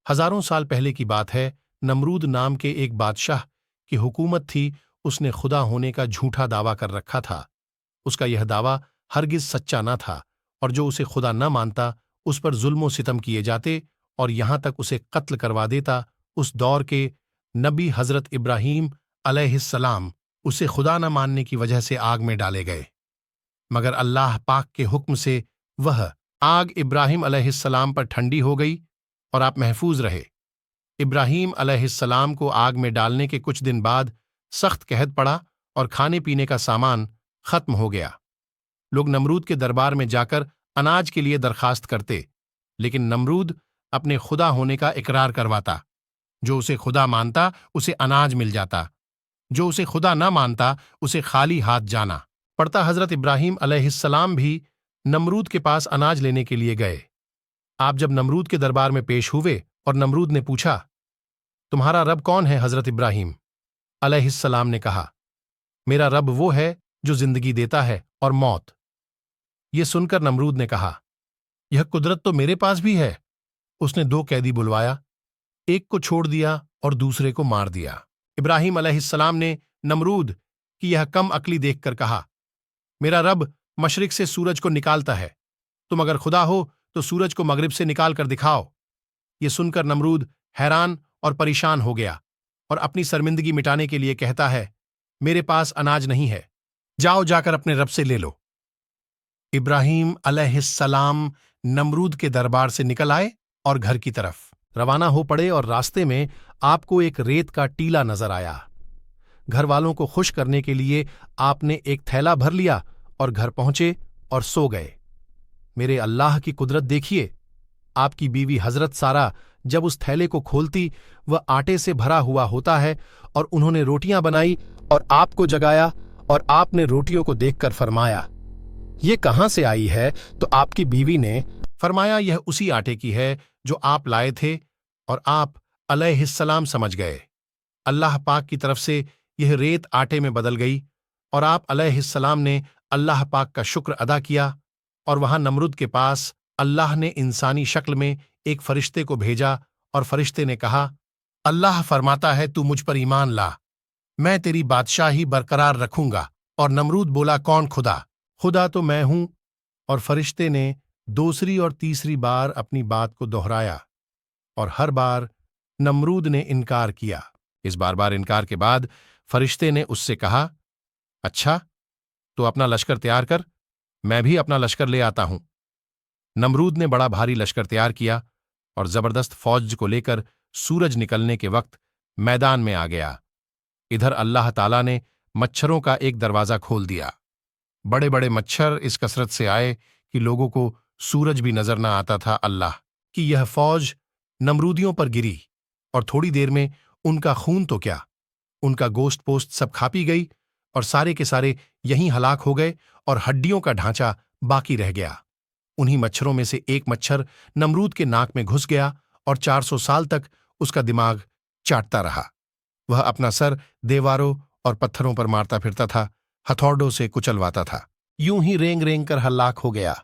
ہزاروں سال پہلے کی بات ہے، نمرود نام کے ایک بادشاہ کی حکومت تھی۔ اس نے خدا ہونے کا جھوٹا دعویٰ کر رکھا تھا۔ اس کا یہ دعویٰ ہرگز سچا نہ تھا، اور جو اسے خدا نہ مانتا اس پر ظلم و ستم کیے جاتے اور یہاں تک اسے قتل کروا دیتا۔ اس دور کے نبی حضرت ابراہیم علیہ السلام اسے خدا نہ ماننے کی وجہ سے آگ میں ڈالے گئے، مگر اللہ پاک کے حکم سے وہ آگ ابراہیم علیہ السلام پر ٹھنڈی ہو گئی اور آپ محفوظ رہے۔ ابراہیم علیہ السلام کو آگ میں ڈالنے کے کچھ دن بعد سخت قحط پڑا اور کھانے پینے کا سامان ختم ہو گیا۔ لوگ نمرود کے دربار میں جا کر اناج کے لیے درخواست کرتے، لیکن نمرود اپنے خدا ہونے کا اقرار کرواتا۔ جو اسے خدا مانتا اسے اناج مل جاتا، جو اسے خدا نہ مانتا اسے خالی ہاتھ جانا پڑتا۔ حضرت ابراہیم علیہ السلام بھی نمرود کے پاس اناج لینے کے لیے گئے۔ آپ جب نمرود کے دربار میں پیش ہوئے اور نمرود نے پوچھا، تمہارا رب کون ہے؟ حضرت ابراہیم علیہ السلام نے کہا، میرا رب وہ ہے جو زندگی دیتا ہے اور موت۔ یہ سن کر نمرود نے کہا، یہ قدرت تو میرے پاس بھی ہے۔ اس نے 2 قیدی بلوایا، ایک کو چھوڑ دیا اور دوسرے کو مار دیا۔ ابراہیم علیہ السلام نے نمرود کی یہ کم عقلی دیکھ کر کہا، میرا رب مشرق سے سورج کو نکالتا ہے، تم اگر خدا ہو تو سورج کو مغرب سے نکال کر دکھاؤ۔ یہ سن کر نمرود حیران اور پریشان ہو گیا اور اپنی شرمندگی مٹانے کے لیے کہتا ہے، میرے پاس اناج نہیں ہے، جاؤ جا کر اپنے رب سے لے لو۔ ابراہیم علیہ السلام نمرود کے دربار سے نکل آئے اور گھر کی طرف روانہ ہو پڑے، اور راستے میں آپ کو ایک ریت کا ٹیلا نظر آیا۔ گھر والوں کو خوش کرنے کے لیے آپ نے ایک تھیلا بھر لیا اور گھر پہنچے اور سو گئے۔ میرے اللہ کی قدرت دیکھیے، آپ کی بیوی حضرت سارہ جب اس تھیلے کو کھولتی وہ آٹے سے بھرا ہوا ہوتا ہے، اور انہوں نے روٹیاں بنائی اور آپ کو جگایا، اور آپ نے روٹیوں کو دیکھ کر فرمایا، یہ کہاں سے آئی ہے؟ تو آپ کی بیوی نے فرمایا، یہ اسی آٹے کی ہے جو آپ لائے تھے، اور آپ علیہ السلام سمجھ گئے۔ اللہ پاک کی طرف سے یہ ریت آٹے میں بدل گئی، اور آپ علیہ السلام نے اللہ پاک کا شکر ادا کیا، اور وہاں نمرود کے پاس اللہ نے انسانی شکل میں ایک فرشتے کو بھیجا، اور فرشتے نے کہا، اللہ فرماتا ہے تو مجھ پر ایمان لا، میں تیری بادشاہی برقرار رکھوں گا۔ اور نمرود بولا، کون خدا؟ خدا تو میں ہوں۔ اور فرشتے نے دوسری اور تیسری بار اپنی بات کو دہرایا، اور ہر بار نمرود نے انکار کیا۔ اس بار انکار کے بعد فرشتے نے اس سے کہا، اچھا تو اپنا لشکر تیار کر، میں بھی اپنا لشکر لے آتا ہوں۔ نمرود نے بڑا بھاری لشکر تیار کیا اور زبردست فوج کو لے کر سورج نکلنے کے وقت میدان میں آ گیا۔ ادھر اللہ تعالیٰ نے مچھروں کا ایک دروازہ کھول دیا۔ بڑے بڑے مچھر اس کثرت سے آئے کہ لوگوں کو سورج بھی نظر نہ آتا تھا۔ اللہ کی یہ فوج نمرودیوں پر گری، اور تھوڑی دیر میں ان کا خون تو کیا، ان کا گوشت پوست سب کھا پی گئی، اور سارے کے سارے یہیں ہلاک ہو گئے، اور ہڈیوں کا ڈھانچہ باقی رہ گیا۔ انہی مچھروں میں سے ایک مچھر نمرود کے ناک میں گھس گیا، اور 400 سال تک اس کا دماغ چاٹتا رہا۔ وہ اپنا سر دیواروں اور پتھروں پر مارتا پھرتا تھا، ہتھوڑوں سے کچلواتا تھا، یوں ہی رینگ رینگ کر ہلاک ہو گیا۔